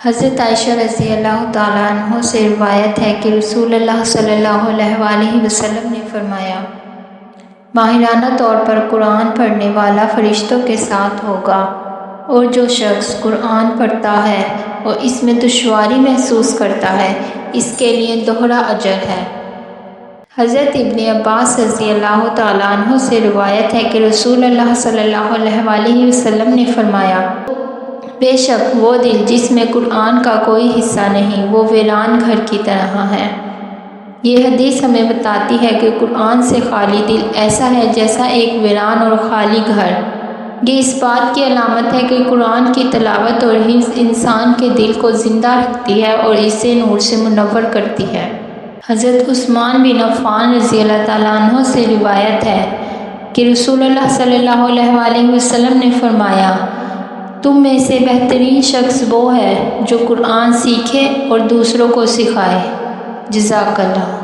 حضرت عائشہ رضی اللہ تعالیٰ عنہ سے روایت ہے کہ رسول اللہ صلی اللہ علیہ وآلہ وسلم نے فرمایا، ماہرانہ طور پر قرآن پڑھنے والا فرشتوں کے ساتھ ہوگا، اور جو شخص قرآن پڑھتا ہے اور اس میں دشواری محسوس کرتا ہے، اس کے لیے دوہرا اجر ہے۔ حضرت ابن عباس رضی اللہ تعالیٰ عنہ سے روایت ہے کہ رسول اللہ صلی اللہ علیہ وآلہ وسلم نے فرمایا، بے شک وہ دل جس میں قرآن کا کوئی حصہ نہیں، وہ ویران گھر کی طرح ہے۔ یہ حدیث ہمیں بتاتی ہے کہ قرآن سے خالی دل ایسا ہے جیسا ایک ویران اور خالی گھر۔ یہ اس بات کی علامت ہے کہ قرآن کی تلاوت اور حفظ انسان کے دل کو زندہ رکھتی ہے اور اسے نور سے منور کرتی ہے۔ حضرت عثمان بن عفان رضی اللہ تعالیٰ عنہ سے روایت ہے کہ رسول اللہ صلی اللہ علیہ وآلہ وسلم نے فرمایا، تم میں سے بہترین شخص وہ ہے جو قرآن سیکھے اور دوسروں کو سکھائے۔ جزاک اللہ۔